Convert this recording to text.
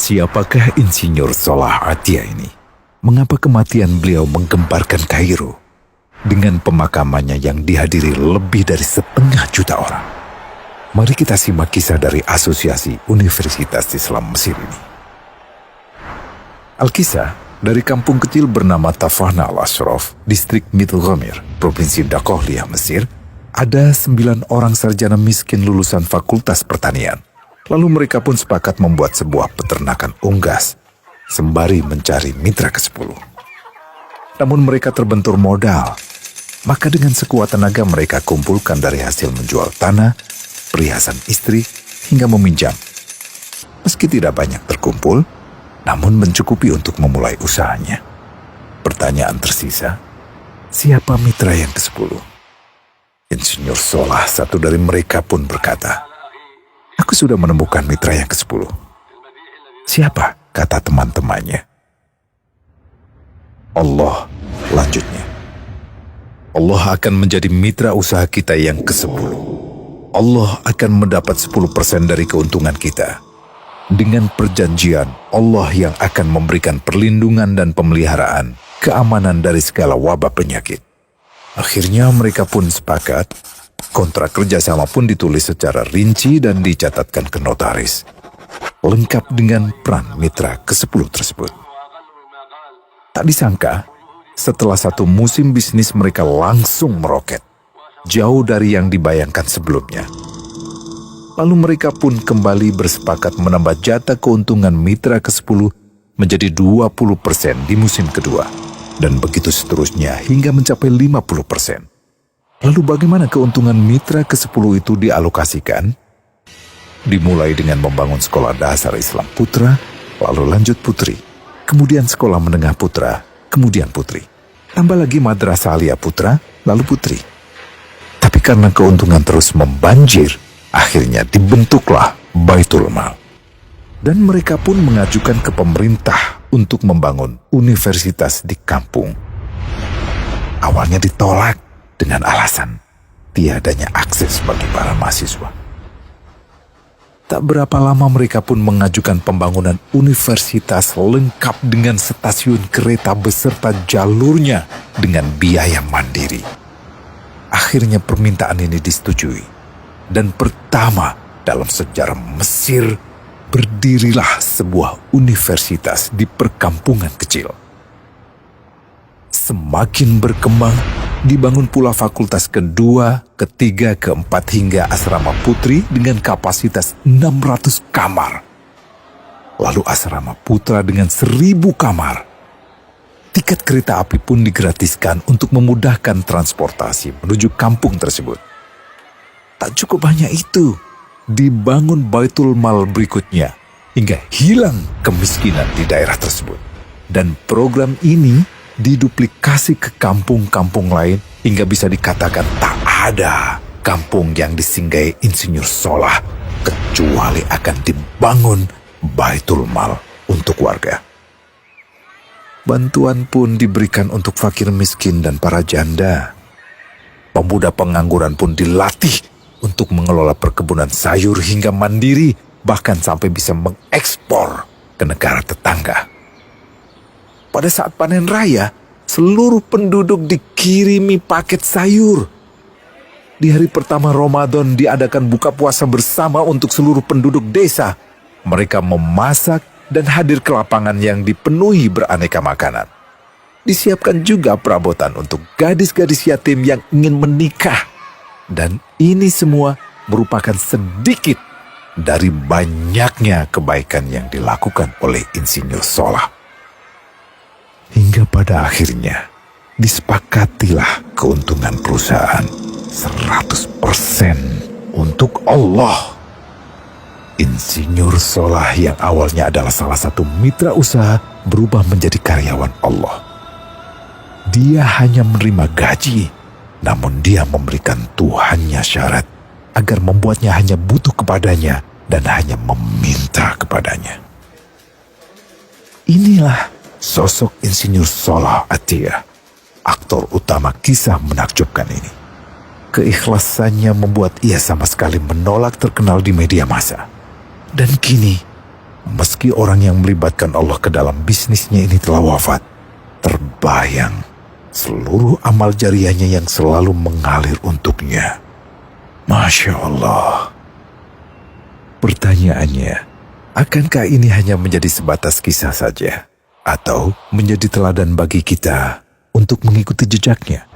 Siapakah Insinyur Solah Atia ini? Mengapa kematian beliau menggemparkan Kairo dengan pemakamannya yang dihadiri lebih dari 500.000 orang? Mari kita simak kisah dari Asosiasi Universitas Islam Mesir ini. Al-Kisah dari kampung kecil bernama Tafahna al-Ashraf, distrik Middle Ghamir, provinsi Dakohlia, Mesir, ada 9 orang sarjana miskin lulusan Fakultas Pertanian. Lalu mereka pun sepakat membuat sebuah peternakan unggas, sembari mencari mitra ke-10. Namun mereka terbentur modal, maka dengan sekuat tenaga mereka kumpulkan dari hasil menjual tanah, perhiasan istri, hingga meminjam. Meski tidak banyak terkumpul, namun mencukupi untuk memulai usahanya. Pertanyaan tersisa, siapa mitra yang ke-10? Insinyur Solah, satu dari mereka, pun berkata, "Aku sudah menemukan mitra yang ke-10. Siapa?" kata teman-temannya. "Allah," lanjutnya. "Allah akan menjadi mitra usaha kita yang ke-10. Allah akan mendapat 10% dari keuntungan kita. Dengan perjanjian, Allah yang akan memberikan perlindungan dan pemeliharaan, keamanan dari segala wabah penyakit." Akhirnya mereka pun sepakat. Kontrak kerjasama pun ditulis secara rinci dan dicatatkan ke notaris, lengkap dengan peran mitra ke-10 tersebut. Tak disangka, setelah 1 musim bisnis mereka langsung meroket, jauh dari yang dibayangkan sebelumnya. Lalu mereka pun kembali bersepakat menambah jatah keuntungan mitra ke-10 menjadi 20% di musim kedua, dan begitu seterusnya hingga mencapai 50%. Lalu bagaimana keuntungan mitra ke-10 itu dialokasikan? Dimulai dengan membangun sekolah dasar Islam putra, lalu lanjut putri, kemudian sekolah menengah putra, kemudian putri. Tambah lagi madrasah aliyah putra, lalu putri. Tapi karena keuntungan terus membanjir, akhirnya dibentuklah Baitul Mal. Dan mereka pun mengajukan ke pemerintah untuk membangun universitas di kampung. Awalnya ditolak dengan alasan tiadanya akses bagi para mahasiswa. Tak berapa lama mereka pun mengajukan pembangunan universitas lengkap dengan stasiun kereta beserta jalurnya dengan biaya mandiri. Akhirnya permintaan ini disetujui, dan pertama dalam sejarah Mesir berdirilah sebuah universitas di perkampungan kecil. Semakin berkembang, dibangun pula fakultas kedua, ketiga, keempat hingga asrama putri dengan kapasitas 600 kamar. Lalu asrama putra dengan 1.000 kamar. Tiket kereta api pun digratiskan untuk memudahkan transportasi menuju kampung tersebut. Tak cukup hanya itu, dibangun Baitul Mal berikutnya hingga hilang kemiskinan di daerah tersebut. Dan program ini diduplikasi ke kampung-kampung lain hingga bisa dikatakan tak ada kampung yang disinggahi Insinyur Solah kecuali akan dibangun Baitul Mal untuk warga. Bantuan pun diberikan untuk fakir miskin dan para janda. Pemuda pengangguran pun dilatih untuk mengelola perkebunan sayur hingga mandiri, bahkan sampai bisa mengekspor ke negara tetangga. Pada saat panen raya, seluruh penduduk dikirimi paket sayur. Di hari pertama Ramadan diadakan buka puasa bersama untuk seluruh penduduk desa. Mereka memasak dan hadir ke lapangan yang dipenuhi beraneka makanan. Disiapkan juga perabotan untuk gadis-gadis yatim yang ingin menikah. Dan ini semua merupakan sedikit dari banyaknya kebaikan yang dilakukan oleh Insinyur Solah. Hingga pada akhirnya disepakatilah keuntungan perusahaan 100% untuk Allah. Insinyur Solah yang awalnya adalah salah satu mitra usaha berubah menjadi karyawan Allah. Dia hanya menerima gaji, namun dia memberikan Tuhannya syarat agar membuatnya hanya butuh kepadanya dan hanya meminta kepadanya. Inilah sosok Insinyur Solah Atia, aktor utama kisah menakjubkan ini. Keikhlasannya membuat ia sama sekali menolak terkenal di media massa. Dan kini, meski orang yang melibatkan Allah ke dalam bisnisnya ini telah wafat, terbayang seluruh amal jariahnya yang selalu mengalir untuknya. Masya Allah. Pertanyaannya, akankah ini hanya menjadi sebatas kisah saja? Atau menjadi teladan bagi kita untuk mengikuti jejaknya?